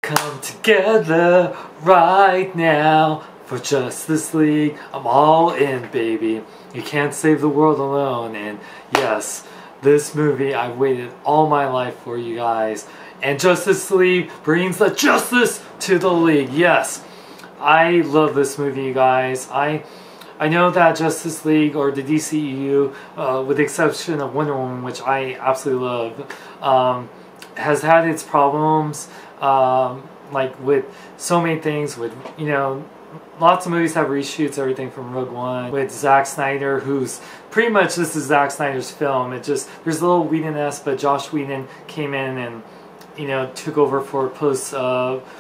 Come together right now for Justice League. I'm all in, baby. You can't save the world alone. And yes, this movie I've waited all my life for, you guys. And Justice League brings the justice to the league. Yes, I love this movie, you guys. I know that Justice League, or the DCEU, with the exception of Wonder Woman, which I absolutely love, has had its problems, like with so many things. With, you know, lots of movies have reshoots, everything from Rogue One, with Zack Snyder, who's pretty much, this is Zack Snyder's film. It just, there's a little Whedon-esque, but Josh Whedon came in and, you know, took over for post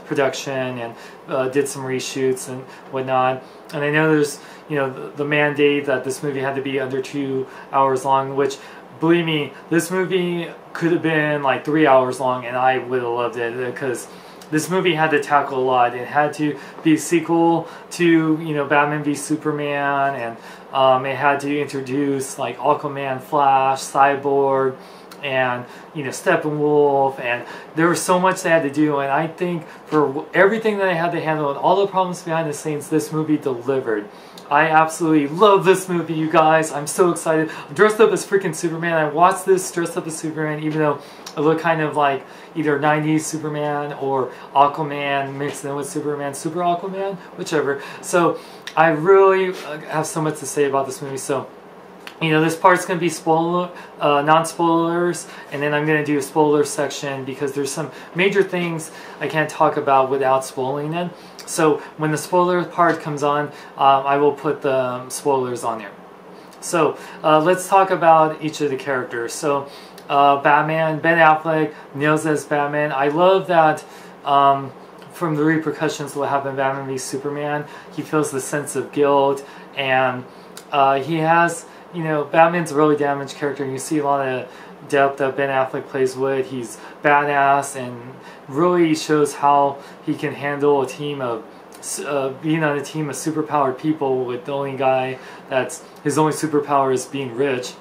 production and did some reshoots and whatnot. And I know there's, you know, the mandate that this movie had to be under 2 hours long, which, believe me, this movie could have been like 3 hours long and I would have loved it, because this movie had to tackle a lot. It had to be a sequel to, you know, Batman v Superman, and it had to introduce like Aquaman, Flash, Cyborg, and, you know, Steppenwolf, and there was so much they had to do. And I think for everything that they had to handle and all the problems behind the scenes, this movie delivered. I absolutely love this movie, you guys. I'm so excited. I'm dressed up as freaking Superman. I watched this dressed up as Superman, even though I look kind of like either 90s Superman or Aquaman mixed in with Superman, Super Aquaman, whichever. So I really have so much to say about this movie. So, you know, this part's going to be non-spoilers, and then I'm going to do a spoiler section because there's some major things I can't talk about without spoiling it. So when the spoiler part comes on, I will put the spoilers on there. So let's talk about each of the characters. So Batman, Ben Affleck nails as Batman. I love that from the repercussions of what happened in Batman v Superman, he feels the sense of guilt, and he has, you know, Batman's a really damaged character, and you see a lot of depth that Ben Affleck plays with. He's badass and really shows how he can handle a team of, being on a team of superpowered people, with the only guy that's, his only superpower is being rich.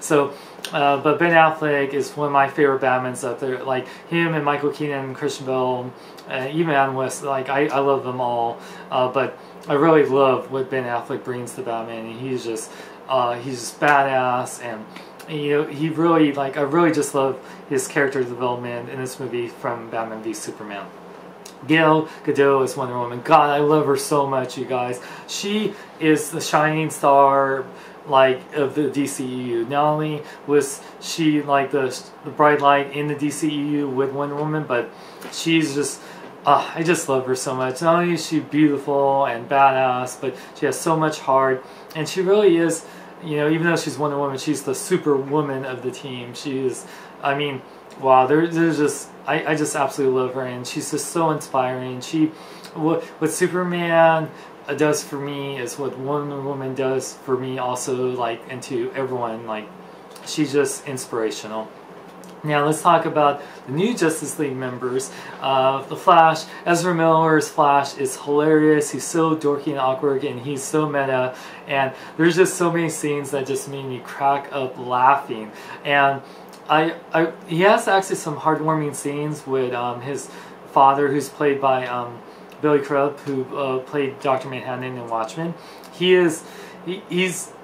So, but Ben Affleck is one of my favorite Batmans out there. Like him and Michael Keaton, Christian Bale, even Adam West, like I love them all. But I really love what Ben Affleck brings to Batman, and he's just badass, and you know, he really, like, I really just love his character development in this movie from Batman v Superman. Gal Gadot is Wonder Woman. God, I love her so much, you guys. She is the shining star, like, of the DCEU. Not only was she like the bright light in the DCEU with Wonder Woman, but she's just, I just love her so much. Not only is she beautiful and badass, but she has so much heart, and she really is, you know, even though she's Wonder Woman, she's the superwoman of the team. She is, I mean, wow, there's just, I just absolutely love her, and she's just so inspiring. She, what Superman does for me is what Wonder Woman does for me also, like, and to everyone. Like, she's just inspirational. Now let's talk about the new Justice League members. The Flash, Ezra Miller's Flash is hilarious. He's so dorky and awkward, and he's so meta, and there's just so many scenes that just made me crack up laughing. And he has actually some heartwarming scenes with his father, who's played by Billy Crudup, who played Dr. Manhattan in Watchmen. He's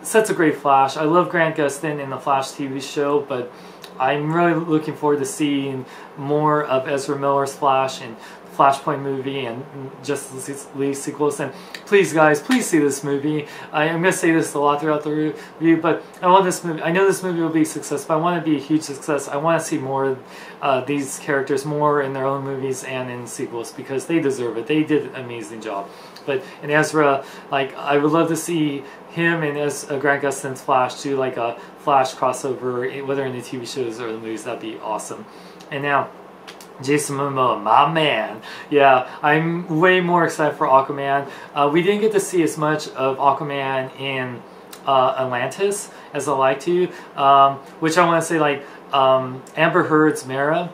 such a great Flash. I love Grant Gustin in the Flash TV show, but I'm really looking forward to seeing more of Ezra Miller's Flash and Flashpoint movie and Justice League sequels. And please, guys, please see this movie. I'm going to say this a lot throughout the review, but I want this movie. I know this movie will be a success, but I want it to be a huge success. I want to see more of these characters, more in their own movies and in sequels, because they deserve it. They did an amazing job. But in Ezra, like, I would love to see him and Grant Gustin's Flash do like a Flash crossover, whether in the TV shows or the movies. That'd be awesome. And now, Jason Momoa, my man. Yeah, I'm way more excited for Aquaman. We didn't get to see as much of Aquaman in Atlantis as I like to, which I want to say, like, Amber Heard's Mera.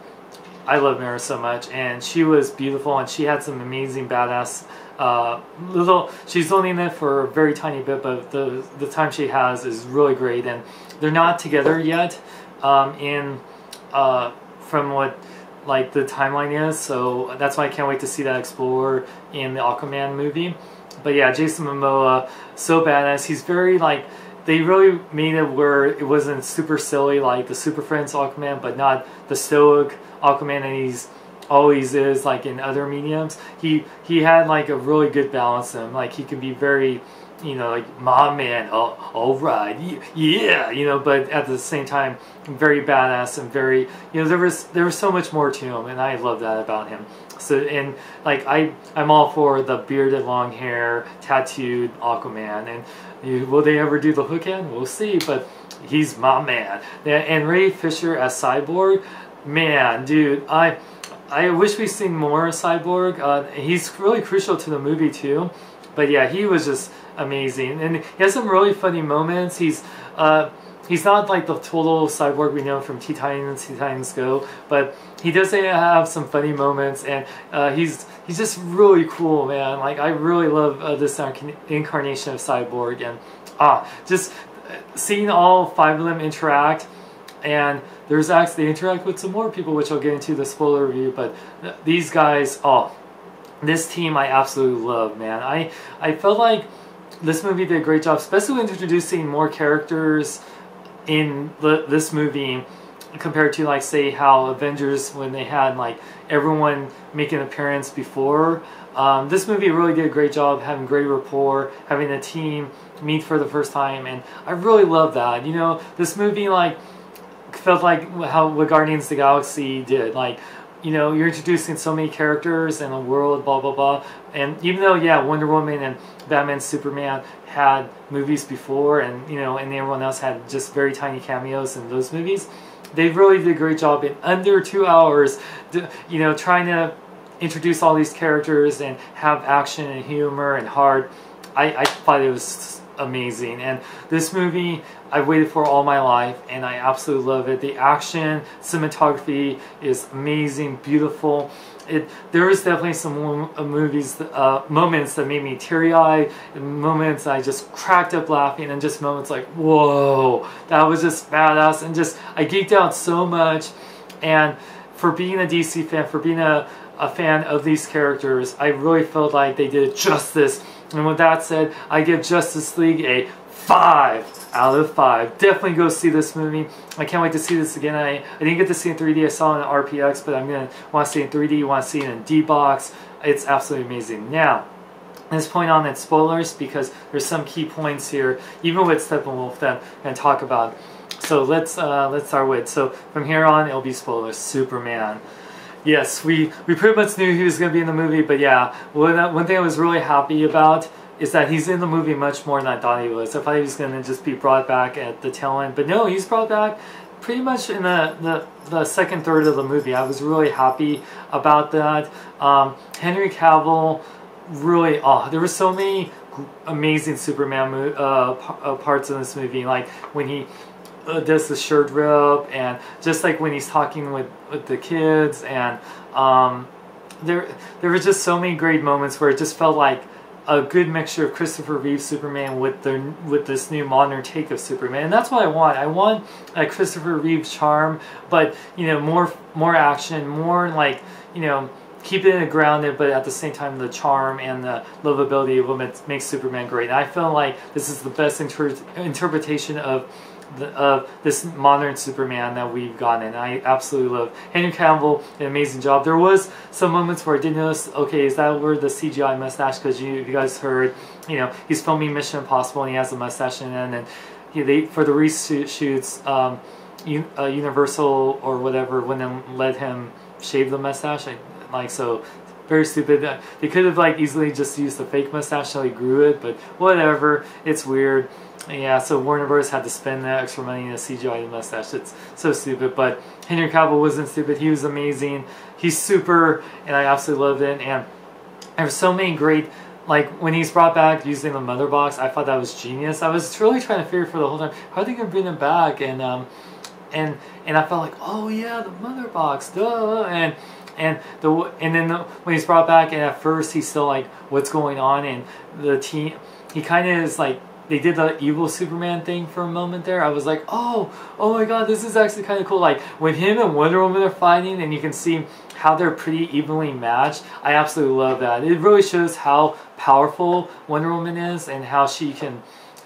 I love Mera so much, and she was beautiful, and she had some amazing badass she's only in it for a very tiny bit, but the time she has is really great, and they're not together yet from what like the timeline is. So that's why I can't wait to see that explore in the Aquaman movie. But yeah, Jason Momoa, so badass. He's very like, they really made it where it wasn't super silly like the Super Friends Aquaman, but not the stoic Aquaman that he's always is like in other mediums. He had like a really good balance in him. Like he can be very, you know, like my man, all right, yeah, you know, but at the same time very badass and very, you know, there was so much more to him, and I love that about him. So, and like I'm all for the bearded, long hair, tattooed Aquaman, and will they ever do the hook hand? We'll see, but he's my man. And Ray Fisher as Cyborg, man, dude, I wish we'd seen more of Cyborg. He's really crucial to the movie too, but yeah, he was just amazing, and he has some really funny moments. He's not like the total Cyborg we know from Titans Go, but he does have some funny moments, and he's just really cool, man. Like I really love this incarnation of Cyborg, and just seeing all 5 of them interact, and there's actually they interact with some more people, which I'll get into the spoiler review. But these guys, this team I absolutely love, man. I felt like this movie did a great job, especially with introducing more characters in this movie compared to like say how Avengers, when they had like everyone make an appearance before. This movie really did a great job having great rapport, having a team meet for the first time, and I really love that. You know, this movie like felt like what Guardians of the Galaxy did. Like, you know, you're introducing so many characters in a world, blah blah blah. And even though, yeah, Wonder Woman and Batman, Superman had movies before, and you know, and everyone else had just very tiny cameos in those movies, they really did a great job in under 2 hours, you know, trying to introduce all these characters and have action and humor and heart. I thought it was amazing, and this movie I've waited for all my life, and I absolutely love it. The action, cinematography is amazing, beautiful. There is definitely some moments that made me teary-eyed, moments I just cracked up laughing, and just moments like, whoa, that was just badass, and just I geeked out so much. And for being a DC fan, for being a fan of these characters, I really felt like they did justice. And with that said, I give Justice League a 5 out of 5. Definitely go see this movie. I can't wait to see this again. I didn't get to see it in 3D. I saw it in RPX, but I'm going to want to see it in 3D. Want to see it in D-Box. It's absolutely amazing. Now, at this point on, it's spoilers, because there's some key points here, even with Steppenwolf, that I'm going to talk about. So let's start with, so from here on, it'll be spoilers. Superman. Yes, we pretty much knew he was going to be in the movie, but yeah, one thing I was really happy about is that he's in the movie much more than I thought he was. I thought he was going to just be brought back at the tail end, but no, he's brought back pretty much in the second third of the movie. I was really happy about that. Henry Cavill, really, there were so many amazing Superman parts in this movie, like when he does the shirt rip, and just like when he's talking with the kids, and there were just so many great moments where it just felt like a good mixture of Christopher Reeve's Superman with this new modern take of Superman, and that's what I want. I want a Christopher Reeve charm, but you know, more action, more like, you know, keeping it grounded, but at the same time the charm and the lovability of what makes Superman great. And I feel like this is the best interpretation of this modern Superman that we've gotten. I absolutely love Henry Cavill, an amazing job. There was some moments where I did notice, okay, is that where the CGI mustache? Because you guys heard, you know, he's filming Mission Impossible and he has a mustache in it, and for the reshoots, Universal or whatever wouldn't have let him shave the mustache. So very stupid. They could have like easily just used the fake mustache so he grew it, but whatever. It's weird. Yeah, so Warner Bros. Had to spend that extra money in a CGI mustache. It's so stupid, but Henry Cavill wasn't stupid. He was amazing. He's super, and I absolutely loved it. And there's so many great, like when he's brought back using the mother box, I thought that was genius. I was really trying to figure for the whole time, how are they gonna bring him back? And I felt like, oh yeah, the mother box, duh. And then when he's brought back, and at first he's still like, what's going on? And the team, he kind of is like they did the evil Superman thing for a moment there, I was like, oh my god, this is actually kind of cool. Like when him and Wonder Woman are fighting and you can see how they're pretty evenly matched, I absolutely love that. It really shows how powerful Wonder Woman is and how she can,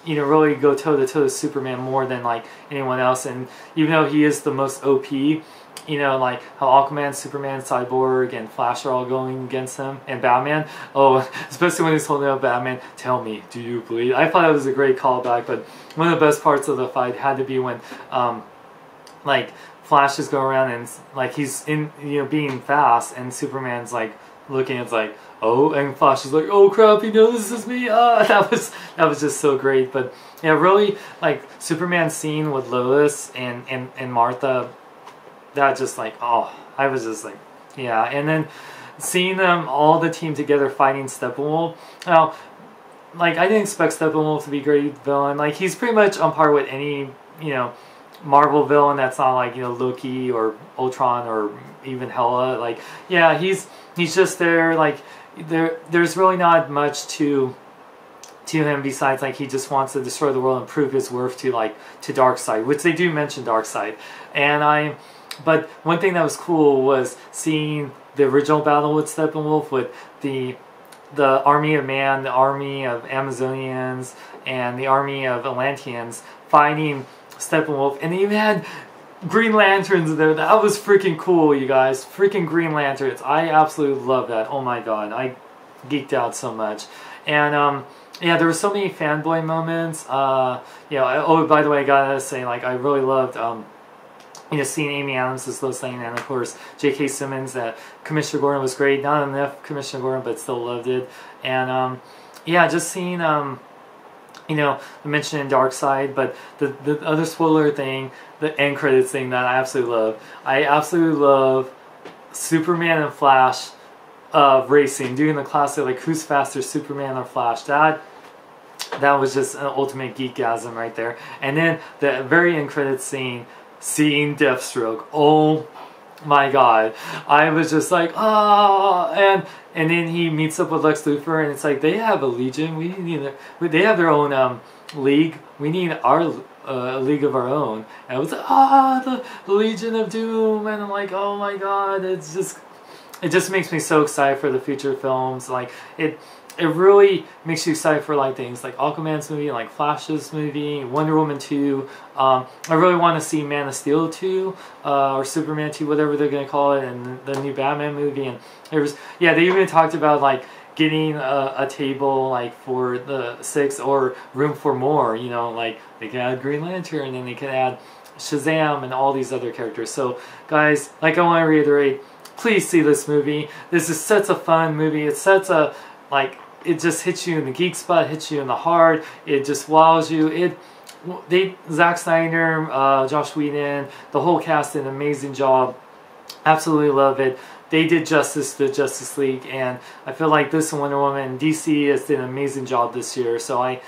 you know, really go toe to toe with Superman more than like anyone else. And even though he is the most OP, you know, like how Aquaman, Superman, Cyborg, and Flash are all going against him, and Batman. Oh, especially when he's holding up Batman, tell me, do you believe? I thought it was a great callback, but one of the best parts of the fight had to be when, like, Flash is going around and like he's in, you know, being fast, and Superman's like looking, it's like, oh, and Flash is like, oh crap, you know, this is me. That was just so great. But yeah, really, like Superman's scene with Lois and Martha, that just like, oh, I was just like, yeah. And then seeing them all the team together fighting Steppenwolf. Now, like I didn't expect Steppenwolf to be a great villain. Like he's pretty much on par with any, you know, Marvel villain that's not like, you know, Loki or Ultron or even Hela. Like, yeah, he's just there. Like there's really not much to him besides like he just wants to destroy the world and prove his worth to Darkseid, which they do mention Darkseid. But one thing that was cool was seeing the original battle with Steppenwolf with the army of man, the army of Amazonians, and the army of Atlanteans fighting Steppenwolf, and they even had Green Lanterns there. That was freaking cool, you guys. Freaking Green Lanterns. I absolutely love that. Oh my god, I geeked out so much. And yeah, there were so many fanboy moments. You know, oh, by the way, I gotta say, like, I really loved you know, seeing Amy Adams as Lois Lane, and of course J.K. Simmons. Commissioner Gordon was great. Not enough Commissioner Gordon, but still loved it. And yeah, just seeing you know, the mention in Darkseid, but the other spoiler thing, the end credits thing that I absolutely love. I absolutely love Superman and Flash racing, doing the classic like who's faster, Superman or Flash. That was just an ultimate geekgasm right there. And then the very end credits scene, seeing Deathstroke. Oh my god, I was just like, and then he meets up with Lex Luthor, and it's like they have a legion. They have their own league. We need our league of our own. And I was like, the Legion of Doom, and I'm like, oh my god, it just makes me so excited for the future films. Like it really makes you excited for like things like Aquaman's movie, like Flash's movie, Wonder Woman 2. I really want to see Man of Steel 2 or Superman 2, whatever they're going to call it, and the new Batman movie. And there was, yeah, they even talked about like getting a table like for the 6 or room for more. You know, like they could add Green Lantern, and then they could add Shazam and all these other characters. So guys, like I want to reiterate, please see this movie. This is such a fun movie. It's such a like, it just hits you in the geek spot, hits you in the heart. It just wows you. Zack Snyder, Josh Whedon, the whole cast did an amazing job. Absolutely love it. They did justice to the Justice League, and I feel like this and Wonder Woman and DC has did an amazing job this year. So I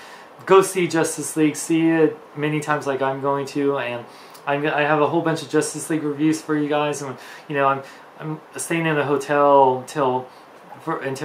go see Justice League, see it many times like I'm going to, and I have a whole bunch of Justice League reviews for you guys. And you know, I'm staying in a hotel until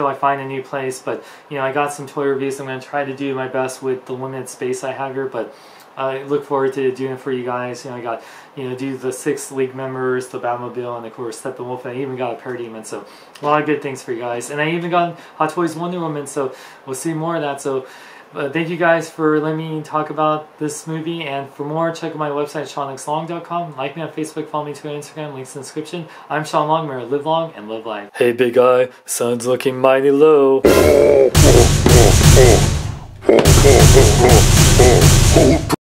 I find a new place, but you know, I got some toy reviews. I'm going to try to do my best with the limited space I have here, but I look forward to doing it for you guys. You know, I got, you know, do the 6 League members, the Batmobile, and of course Steppenwolf, and I even got a Parademon, so a lot of good things for you guys. And I even got Hot Toys Wonder Woman, so we'll see more of that. So thank you guys for letting me talk about this movie, and for more, check out my website, SeanXLong.com. Like me on Facebook, follow me Twitter, Instagram, links in the description. I'm Sean Long, may live long and live life. Hey big guy, sun's looking mighty low.